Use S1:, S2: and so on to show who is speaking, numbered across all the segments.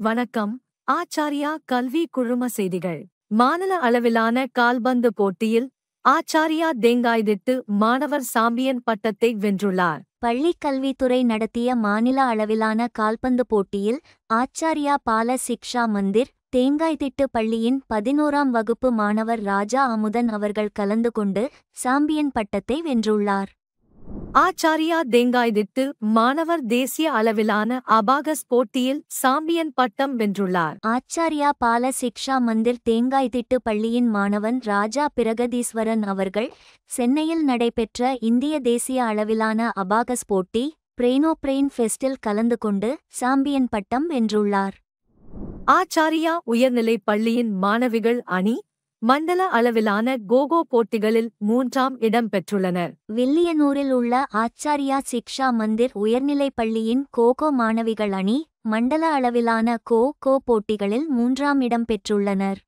S1: வணக்கம். ஆச்சாரியா கல்வி குழும செய்திகள். மாநில அளவிலான கால்பந்து போட்டியில் ஆச்சாரியா தேங்காய்திட்டு மாணவர் சாம்பியன் பட்டத்தை வென்றுள்ளார்.
S2: பள்ளிக் கல்வித்துறை நடத்திய மாநில அளவிலான கால்பந்து போட்டியில் ஆச்சாரியா பால சிக்ஷா மந்திர் தேங்காய்திட்டு பள்ளியின் 11ஆம் வகுப்பு மாணவர் ராஜா அமுதன் அவர்கள் கலந்து கொண்டு சாம்பியன் பட்டத்தை வென்றுள்ளார்.
S1: ஆச்சாரியா தேங்காய்திட்டு மாணவர் தேசிய அளவிலான அபாகஸ் போட்டியில் சாம்பியன் பட்டம் வென்றுள்ளார்.
S2: ஆச்சாரியா பால சிக்ஷா மந்திர் தேங்காய்திட்டு பள்ளியின் மாணவன் ராஜா பிரகதீஸ்வரன் அவர்கள் சென்னையில் நடைபெற்ற இந்திய தேசிய அளவிலான அபாகஸ் போட்டி பிரெயின் ஃபெஸ்டில் கலந்து கொண்டு சாம்பியன் பட்டம் வென்றுள்ளார்.
S1: ஆச்சாரியா உயர்நிலைப் பள்ளியின் மாணவிகள் அணி மண்டல அளவிலான கோகோ போட்டிகளில் 3ஆம் இடம் பெற்றுள்ளனர்.
S2: வில்லியனூரில் உள்ள ஆச்சாரியா சிக்ஷா மந்திர் உயர்நிலைப் பள்ளியின் கோகோ மாணவிகள் அணி மண்டல அளவிலான கோ போட்டிகளில் 3ஆம் இடம் பெற்றுள்ளனர்.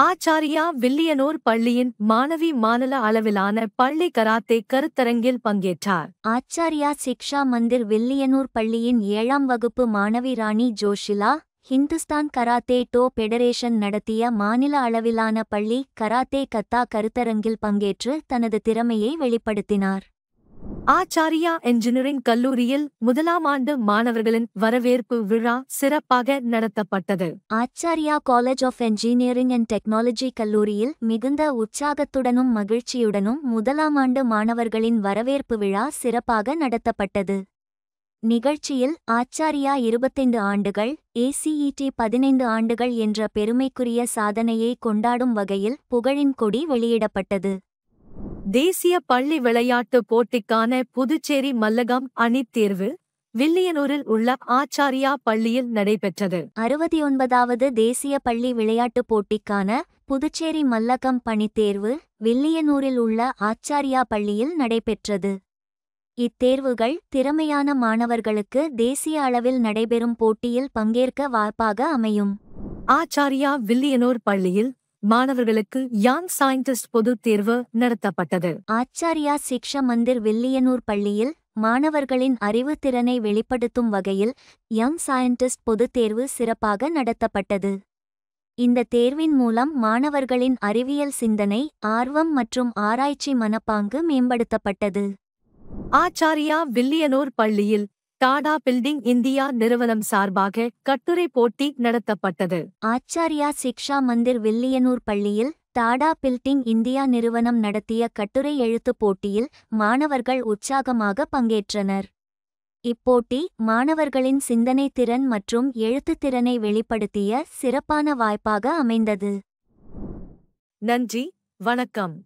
S1: ஆச்சாரியா வில்லியனூர் பள்ளியின் மாணவி மாநில அளவிலான பள்ளி கராத்தே கருத்தரங்கில் பங்கேற்றார்.
S2: ஆச்சாரியா சிக்ஷா மந்திர் வில்லியனூர் பள்ளியின் 7ஆம் வகுப்பு மாணவி Rani Joshila Hindustan karate do federation நடத்திய மாநில அளவிலான பள்ளி கராத்தே கத்தா கருத்தரங்கில் பங்கேற்று தனது திறமையை வெளிப்படுத்தினார்.
S1: ஆச்சாரியா என்ஜினியரிங் கல்லூரியில் 1ஆம் ஆண்டு மாணவர்களின் வரவேற்பு விழா சிறப்பாக நடத்தப்பட்டது.
S2: Acharya college of engineering and technology கல்லூரியில் மிகுந்த உற்சாகத்துடனும் மகிழ்ச்சியுடனும் 1ஆம் ஆண்டு மாணவர்களின் வரவேற்பு விழா சிறப்பாக நடத்தப்பட்டது. நிகழ்ச்சியில் ஆச்சாரியா 25 ஆண்டுகள் ACET 15 ஆண்டுகள் என்ற பெருமைக்குரிய சாதனையை கொண்டாடும் வகையில் புகழின் கொடி வெளியிடப்பட்டது.
S1: தேசிய பள்ளி விளையாட்டு போட்டிக்கான புதுச்சேரி மல்லகம் அணி தேர்வு வில்லியனூரில் உள்ள ஆச்சாரியா பள்ளியில் நடைபெற்றது.
S2: 69வது தேசிய பள்ளி விளையாட்டுப் போட்டிக்கான புதுச்சேரி மல்லகம் பணி தேர்வு வில்லியனூரில் உள்ள ஆச்சாரியா பள்ளியில் நடைபெற்றது. இத்தேர்வுகள் திறமையான மாணவர்களுக்கு தேசிய அளவில் நடைபெறும் போட்டியில் பங்கேற்க வாய்ப்பாக அமையும்.
S1: ஆச்சாரியா வில்லியனூர் பள்ளியில் மாணவர்களுக்கு யங் சயின்டிஸ்ட் பொதுத் தேர்வு நடத்தப்பட்டது.
S2: ஆச்சாரியா சிக்ஷா மந்திர் வில்லியனூர் பள்ளியில் மாணவர்களின் அறிவுத்திறனை வெளிப்படுத்தும் வகையில் யங் சயின்டிஸ்ட் பொதுத் தேர்வு சிறப்பாக நடத்தப்பட்டது. இந்த தேர்வின் மூலம் மாணவர்களின் அறிவியல் சிந்தனை, ஆர்வம் மற்றும் ஆராய்ச்சி மனப்பாங்கு மேம்படுத்தப்பட்டது.
S1: ஆச்சாரியா வில்லியனூர் பள்ளியில் டாடா பில்டிங் இந்தியா நிறுவனம் சார்பாக கட்டுரை போட்டி நடத்தப்பட்டது.
S2: ஆச்சாரியா சிக்ஷா மந்திர் வில்லியனூர் பள்ளியில் டாடா பில்டிங் இந்தியா நிறுவனம் நடத்திய கட்டுரை எழுத்துப் போட்டியில் மாணவர்கள் உற்சாகமாக பங்கேற்றனர். இப்போட்டி மாணவர்களின் சிந்தனை திறன் மற்றும் எழுத்துத் திறனை வெளிப்படுத்திய சிறப்பான வாய்ப்பாக அமைந்தது.
S1: நன்றி, வணக்கம்.